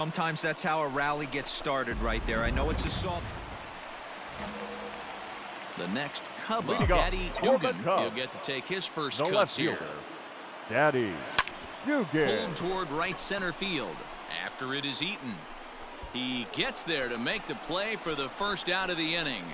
Sometimes that's how a rally gets started right there. I know it's a soft. The next Cub up, Daddy Dugan. He'll get to take his first cuts here. Daddy Dugan. Pulled toward right center field. After it is Eaton. He gets there to make the play for the first out of the inning.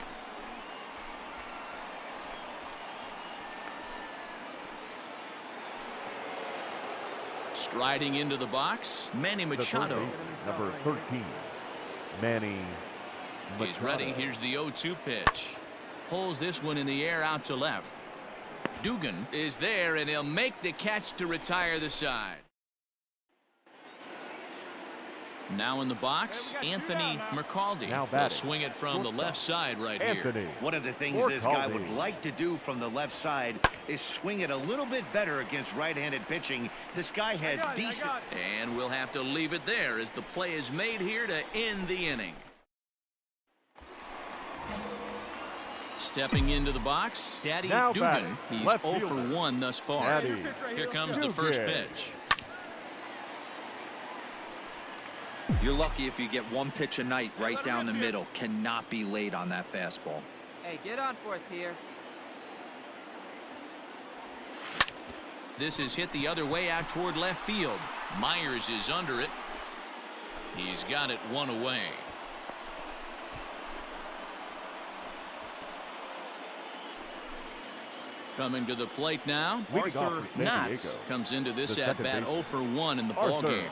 Striding into the box, Manny Machado. Number 13, Manny Machado. He's ready. Here's the 0-2 pitch. Pulls this one in the air out to left. Dugan is there, and he'll make the catch to retire the side. Now in the box, Anthony Mercaldi. He'll swing it from the left side right here. One of the things this guy would like to do from the left side is swing it a little bit better against right-handed pitching. This guy has decent. And we'll have to leave it there as the play is made here to end the inning. Stepping into the box, Daddy Dugan. He's 0 for 1 thus far. Here comes the first pitch. You're lucky if you get one pitch a night right down the middle. Cannot be late on that fastball. Hey, get on for us here. This is hit the other way out toward left field. Myers is under it. He's got it one away. Coming to the plate now, Arthur Knotts comes into this at-bat 0 for 1 in the ballgame.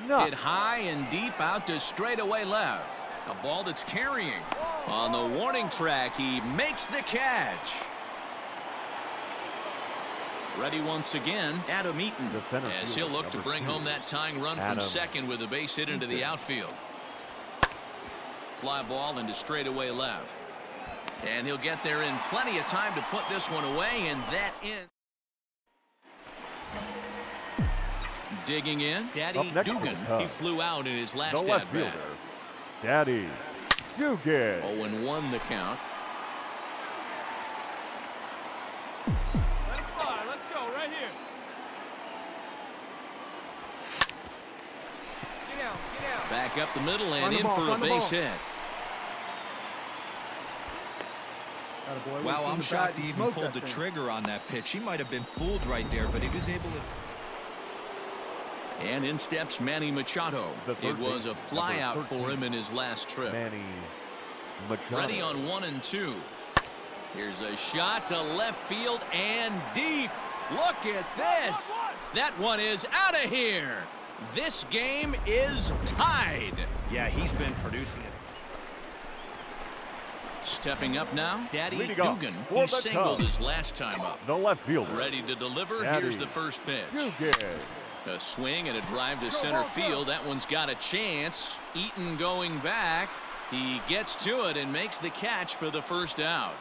Hit high and deep out to straightaway left. A ball that's carrying. On the warning track, he makes the catch. Ready once again, Adam Eaton, as he'll look to bring home that tying run from second with a base hit into the outfield. Fly ball into straightaway left. And he'll get there in plenty of time to put this one away, and that ends. Digging in, Daddy Dugan. He flew out in his last at-bat. Daddy Dugan. 0-1 the count. Let it fly. Let's go right here. Get out, get out. Back up the middle and in for a base hit. Wow, I'm shocked he even pulled the trigger on that pitch. He might have been fooled right there, but he was able to. And in steps Manny Machado. It was a flyout for him in his last trip. Manny Machado. Ready on 1 and 2. Here's a shot to left field and deep. Look at this. That one is out of here. This game is tied. Yeah, he's been producing it. Stepping up now, Daddy Dugan. He singled his last time up. The left fielder. Ready to deliver. Daddy Here's the first pitch. Dugan. A swing and a drive to center field. That one's got a chance. Eaton going back. He gets to it and makes the catch for the first out.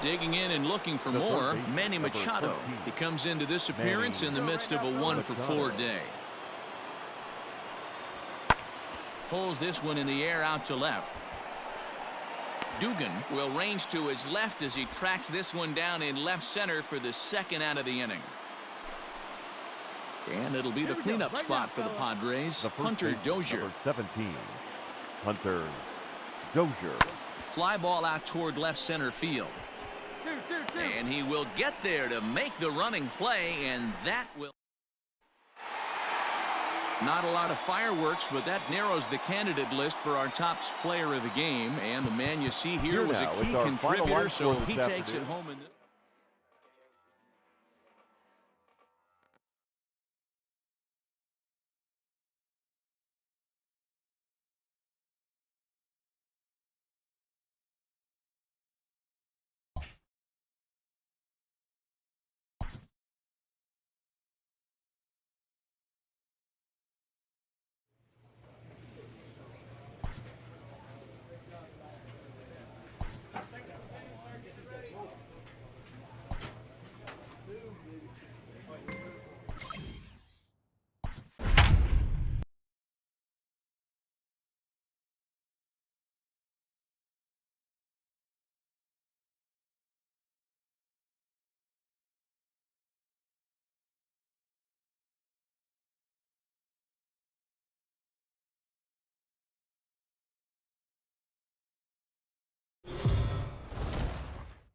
Digging in and looking for more, Manny Machado. He comes into this appearance in the midst of a 1 for 4 day. Pulls this one in the air out to left. Dugan will range to his left as he tracks this one down in left center for the second out of the inning. And it'll be the cleanup spot for the Padres. Hunter Dozier. Number 17, Hunter Dozier. Fly ball out toward left center field. And he will get there to make the running play, and that will. Not a lot of fireworks, but that narrows the candidate list for our top player of the game. And the man you see here was a key contributor, so he takes it home in this.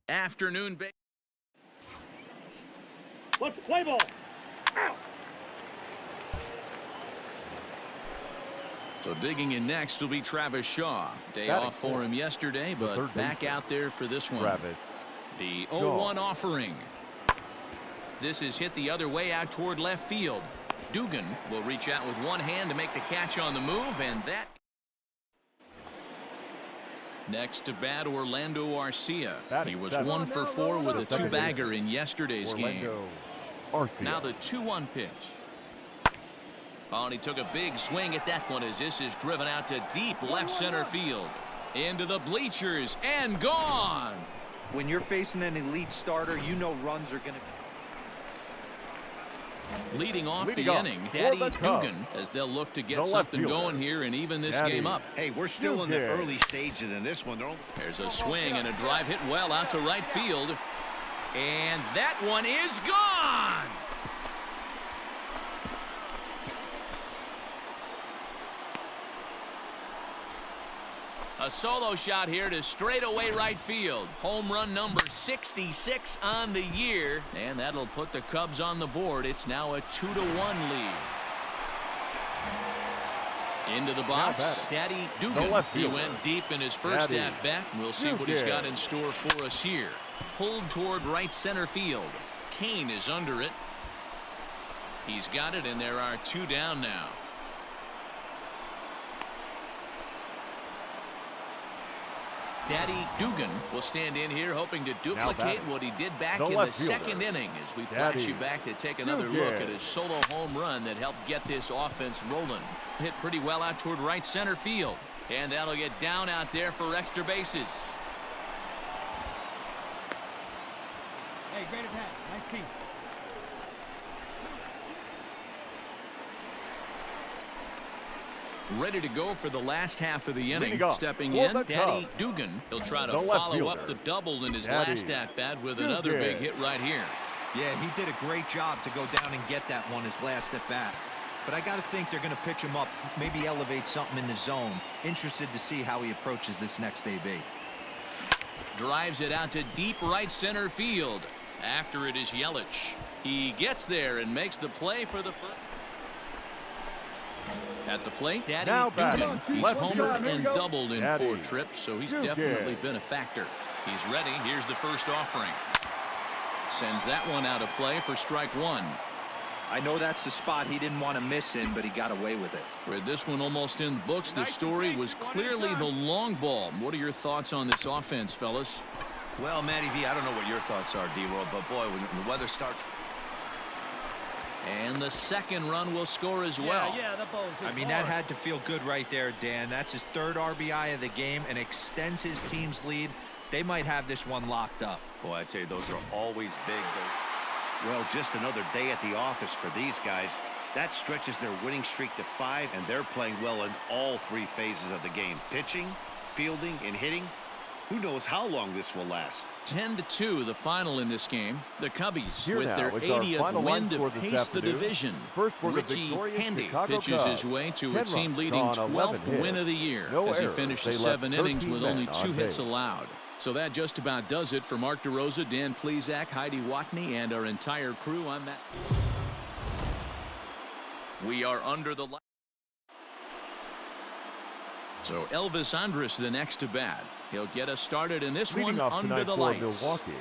Afternoon. Let's play ball. Out. So digging in next will be Travis Shaw. Day off for him yesterday, but back out there for this one. The 0-1 offering. This is hit the other way out toward left field. Dugan will reach out with one hand to make the catch on the move, and that. Next to bat, Orlando Arcia. He was 1 for 4 with a 2-bagger in yesterday's game. Now the 2-1 pitch. Oh, and he took a big swing at that one as this is driven out to deep left center field. Into the bleachers and gone. When you're facing an elite starter, you know runs are going to. Leading off the inning, Daddy Dugan, as they'll look to get something going here and even this game up. Hey, we're still in the early stages in this one. There's a swing and a drive hit well out to right field. And that one is gone. A solo shot here to straightaway right field. Home run number 66 on the year. And that'll put the Cubs on the board. It's now a 2-1 lead. Into the box, Daddy Dugan. He went deep in his first at-bat. We'll see what he's got in store for us here. Pulled toward right center field. Kane is under it. He's got it, and there are 2 down now. Daddy Dugan will stand in here hoping to duplicate what he did back in the second inning as we flash you back to take another look at his solo home run that helped get this offense rolling. Hit pretty well out toward right center field. And that'll get down out there for extra bases. Hey, great attack. Nice piece. Ready to go for the last half of the inning. Stepping in, Daddy Dugan. He'll try to follow up the double in his last at-bat with another big hit right here. Yeah, he did a great job to go down and get that one his last at-bat. But I got to think they're going to pitch him up, maybe elevate something in the zone. Interested to see how he approaches this next AB. Drives it out to deep right center field. After it is Yelich. He gets there and makes the play for the first. At the plate, Daddy Dugan. He's homered and doubled in 4 trips, so he's definitely been a factor. He's ready. Here's the first offering. Sends that one out of play for strike 1. I know that's the spot he didn't want to miss in, but he got away with it. With this one almost in the books, the story was clearly the long ball. What are your thoughts on this offense, fellas? Well, Matty V, I don't know what your thoughts are, D-Roll, but boy, when the weather starts. And the second run will score as well. I mean, that had to feel good right there, Dan. That's his 3rd RBI of the game and extends his team's lead. They might have this one locked up. Boy, I tell you, those are always big. Well, just another day at the office for these guys. That stretches their winning streak to 5, and they're playing well in all 3 phases of the game. Pitching, fielding, and hitting. Who knows how long this will last? 10-2 the final in this game. The Cubbies with their 80th win to pace the division. Richie Handy pitches his way to a team-leading 12th win of the year as he finishes 7 innings with only 2 hits allowed. So that just about does it for Mark DeRosa, Dan Plesac, Heidi Watney, and our entire crew. I'm Matt. We are under the light. So Elvis Andrus the next to bat. He'll get us started in this one under the lights. Milwaukee,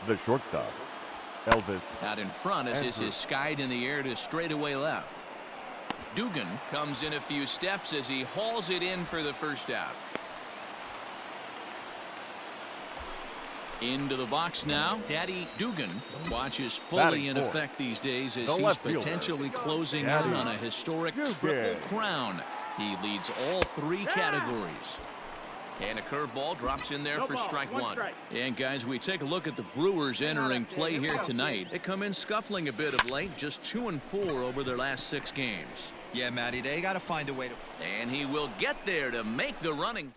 the shortstop, Elvis. Out in front as this is skied in the air to straightaway left. Dugan comes in a few steps as he hauls it in for the first out. Into the box now, Daddy Dugan. Watches fully in effect these days as he's potentially closing in on a historic triple crown. He leads all 3 categories. And a curveball drops in there for strike 1. And guys, we take a look at the Brewers entering play here tonight. They come in scuffling a bit of late, just 2-4 over their last 6 games. Yeah, Matty, they got to find a way to. And he will get there to make the running.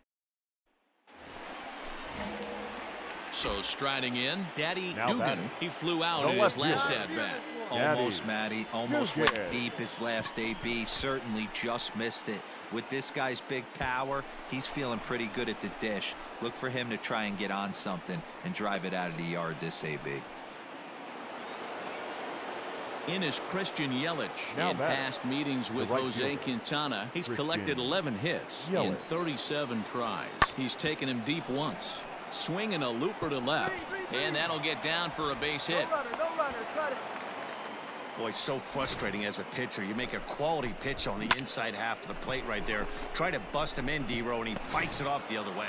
So striding in, Daddy Now Dugan. batting. He flew out The in his left last fielder. at-bat. Almost, Matty. Almost Dugan. went deep his last AB. Certainly just missed it. With this guy's big power, he's feeling pretty good at the dish. Look for him to try and get on something and drive it out of the yard this AB. In is Christian Yelich. Now In batting. past meetings with right Jose fielder. Quintana, he's Christian collected 11 hits in Yelich. 37 tries. He's taken him deep once. Swinging a looper to left. And that'll get down for a base hit. Boy, so frustrating as a pitcher. You make a quality pitch on the inside half of the plate right there. Try to bust him in, D-Row, and he fights it off the other way.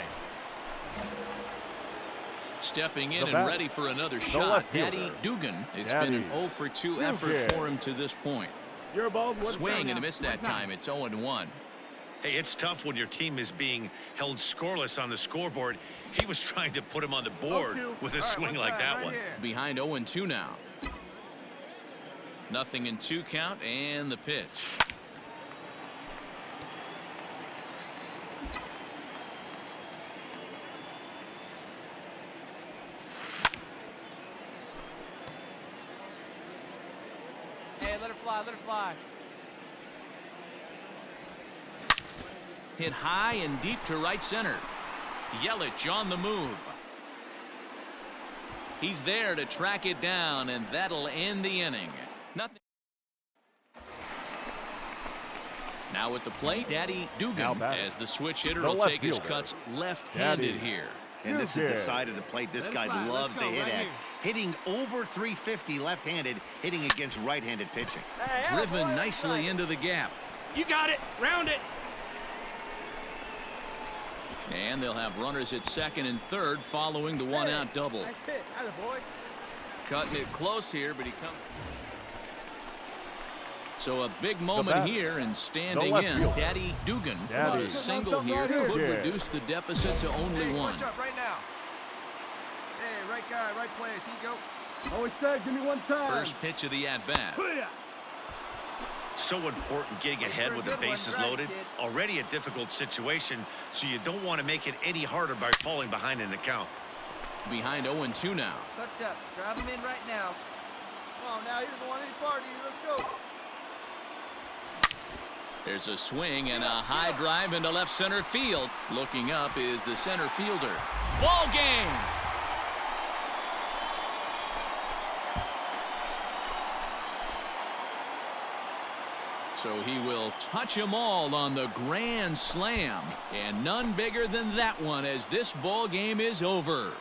Stepping in The and bat. ready for another The shot, left Daddy fielder. Dugan. It's Daddy been an 0 for 2 effort Dugan. for him to this point. You're above one Swing and a miss that time. It's 0-1. Hey, it's tough when your team is being held scoreless on the scoreboard. He was trying to put him on the board with a swing like that one. Behind 0-2 now. Nothing in 2 count and the pitch. Hey, let it fly, let it fly. Hit high and deep to right center. Yelich on the move. He's there to track it down, and that'll end the inning. Nothing. Now at the plate, Daddy Now Dugan, batting. as the switch hitter The will left take his fielder. cuts left-handed Daddy. here. And this is Dugan. the side of the plate this guy loves to hit at. Hitting over 350 left-handed, hitting against right-handed pitching. Driven nicely into the gap. You got it. Round it. And they'll have runners at second and third following the one-out double. Nice hit. Attaboy. Cutting it close here, but he comes. So a big moment bat. here, and standing left in, fielder. Daddy Dugan. Daddy. But a single here Dugan. could reduce the deficit to only one. Watch out right now. Hey, right guy, right place. Here you go. Always said, give me one time. First pitch of the at-bat. So important getting ahead with the bases loaded. Already a difficult situation, so you don't want to make it any harder by falling behind in the count. Behind 0-2 now. Touch up. Drive him in right now. Come on now. He doesn't want any party. Let's go. There's a swing and a high drive into left center field. Looking up is the center fielder. Ball game! So he will touch them all on the grand slam. And none bigger than that one as this ball game is over.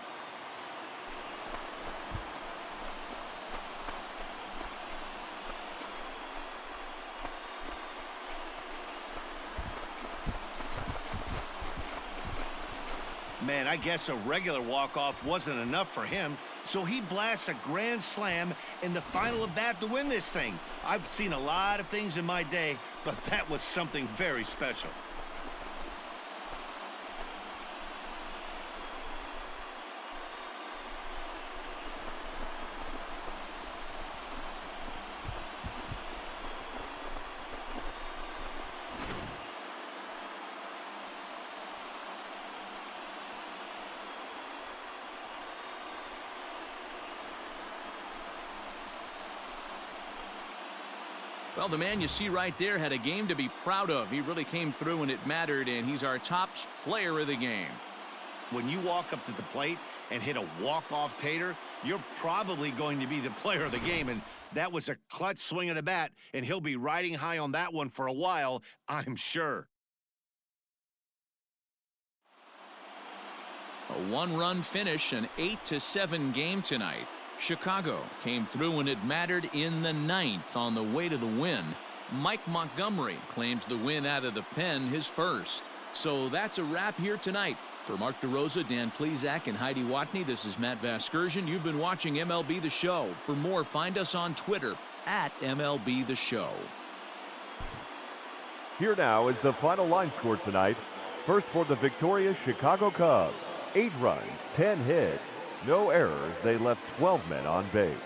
Man, I guess a regular walk-off wasn't enough for him, so he blasts a grand slam in the final at bat to win this thing. I've seen a lot of things in my day, but that was something very special. Well, the man you see right there had a game to be proud of. He really came through when it mattered, and he's our top player of the game. When you walk up to the plate and hit a walk-off tater, you're probably going to be the player of the game, and that was a clutch swing of the bat, and he'll be riding high on that one for a while, I'm sure. A one-run finish, an 8-7 game tonight. Chicago came through when it mattered in the 9th on the way to the win. Mike Montgomery claims the win out of the pen, his first. So that's a wrap here tonight. For Mark DeRosa, Dan Plesac, and Heidi Watney, this is Matt Vasgersian. You've been watching MLB The Show. For more, find us on Twitter at MLB The Show. Here now is the final line score tonight. First for the victorious Chicago Cubs. 8 runs, 10 hits, no errors. They left 12 men on base.